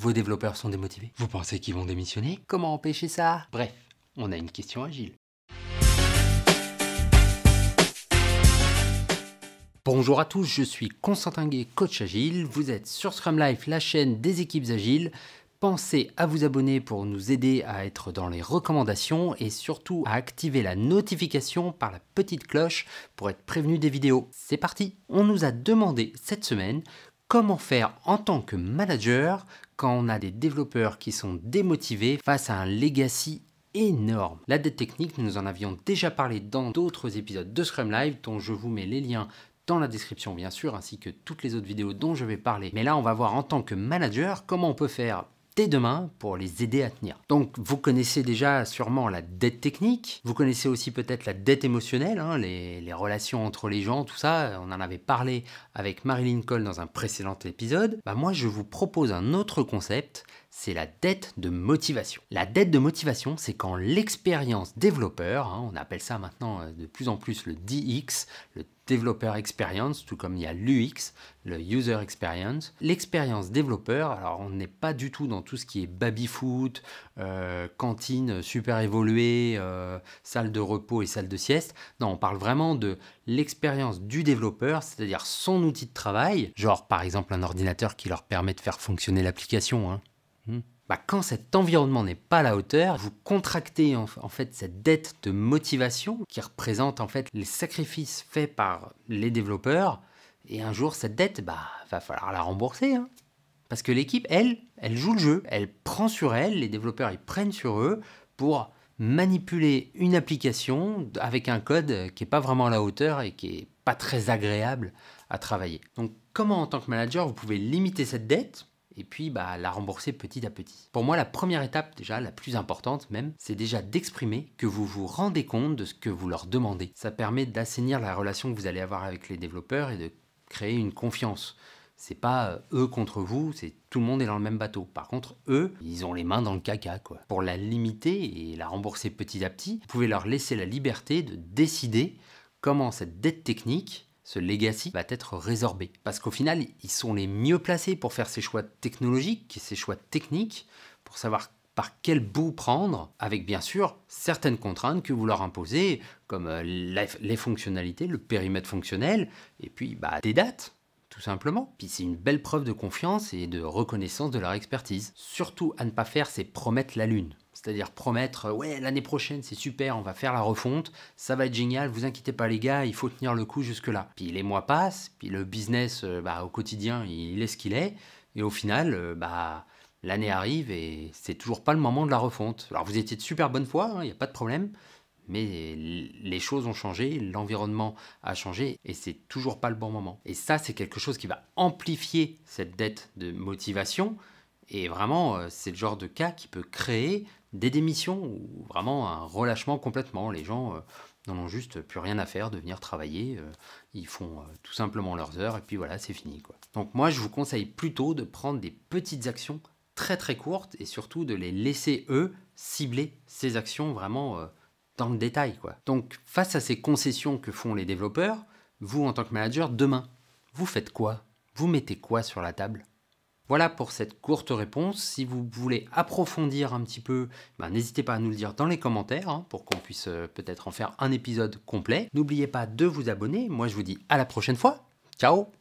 Vos développeurs sont démotivés? Vous pensez qu'ils vont démissionner? Comment empêcher ça? Bref, on a une question agile. Bonjour à tous, je suis Constantin Guay, coach agile. Vous êtes sur Scrum Life, la chaîne des équipes agiles. Pensez à vous abonner pour nous aider à être dans les recommandations et surtout à activer la notification par la petite cloche pour être prévenu des vidéos. C'est parti! On nous a demandé cette semaine comment faire en tant que manager quand on a des développeurs qui sont démotivés face à un legacy énorme. La dette technique, nous en avions déjà parlé dans d'autres épisodes de Scrum Live dont je vous mets les liens dans la description bien sûr, ainsi que toutes les autres vidéos dont je vais parler. Mais là, on va voir en tant que manager comment on peut faire dès demain pour les aider à tenir. Donc vous connaissez déjà sûrement la dette technique, vous connaissez aussi peut-être la dette émotionnelle, hein, les relations entre les gens, tout ça, on en avait parlé avec Marilyn Cole dans un précédent épisode. Moi je vous propose un autre concept, c'est la dette de motivation. La dette de motivation, c'est quand l'expérience développeur, hein, on appelle ça maintenant de plus en plus le DX, le Developer Experience, tout comme il y a l'UX, le User Experience. L'expérience développeur, alors on n'est pas du tout dans tout ce qui est baby-foot, cantine super évoluée, salle de repos et salle de sieste. Non, on parle vraiment de l'expérience du développeur, c'est-à-dire son outil de travail, genre par exemple un ordinateur qui leur permet de faire fonctionner l'application, hein. Quand cet environnement n'est pas à la hauteur, vous contractez en fait cette dette de motivation qui représente en fait les sacrifices faits par les développeurs. Et un jour, cette dette, va falloir la rembourser, hein. Parce que l'équipe, elle joue le jeu. Elle prend sur elle, les développeurs, ils prennent sur eux pour manipuler une application avec un code qui n'est pas vraiment à la hauteur et qui n'est pas très agréable à travailler. Donc, comment en tant que manager, vous pouvez limiter cette dette et puis la rembourser petit à petit. Pour moi, la première étape, déjà la plus importante même, c'est déjà d'exprimer que vous vous rendez compte de ce que vous leur demandez. Ça permet d'assainir la relation que vous allez avoir avec les développeurs et de créer une confiance. C'est pas eux contre vous, c'est tout le monde est dans le même bateau. Par contre, eux, ils ont les mains dans le caca, quoi. Pour la limiter et la rembourser petit à petit, vous pouvez leur laisser la liberté de décider comment cette dette technique, ce legacy, va être résorbé. Parce qu'au final, ils sont les mieux placés pour faire ces choix technologiques, ces choix techniques, pour savoir par quel bout prendre, avec bien sûr certaines contraintes que vous leur imposez, comme les fonctionnalités, le périmètre fonctionnel, et puis des dates, tout simplement. Puis c'est une belle preuve de confiance et de reconnaissance de leur expertise. Surtout à ne pas faire, c'est promettre la lune. C'est-à-dire promettre, ouais, l'année prochaine, c'est super, on va faire la refonte, ça va être génial, vous inquiétez pas les gars, il faut tenir le coup jusque-là. Puis les mois passent, puis le business, au quotidien, il est ce qu'il est, et au final, l'année arrive et c'est toujours pas le moment de la refonte. Alors vous étiez de super bonne foi, il n'y a pas de problème, mais les choses ont changé, l'environnement a changé et c'est toujours pas le bon moment. Et ça, c'est quelque chose qui va amplifier cette dette de motivation. Et vraiment, c'est le genre de cas qui peut créer des démissions ou vraiment un relâchement complètement. Les gens n'en ont juste plus rien à faire de venir travailler. Ils font tout simplement leurs heures et puis voilà, c'est fini, quoi. Donc moi, je vous conseille plutôt de prendre des petites actions très très courtes et surtout de les laisser, eux, cibler ces actions vraiment dans le détail, quoi. Donc face à ces concessions que font les développeurs, vous en tant que manager, demain, vous faites quoi? Vous mettez quoi sur la table? Voilà pour cette courte réponse. Si vous voulez approfondir un petit peu, n'hésitez pas à nous le dire dans les commentaires, hein, pour qu'on puisse peut-être en faire un épisode complet. N'oubliez pas de vous abonner. Moi, je vous dis à la prochaine fois. Ciao!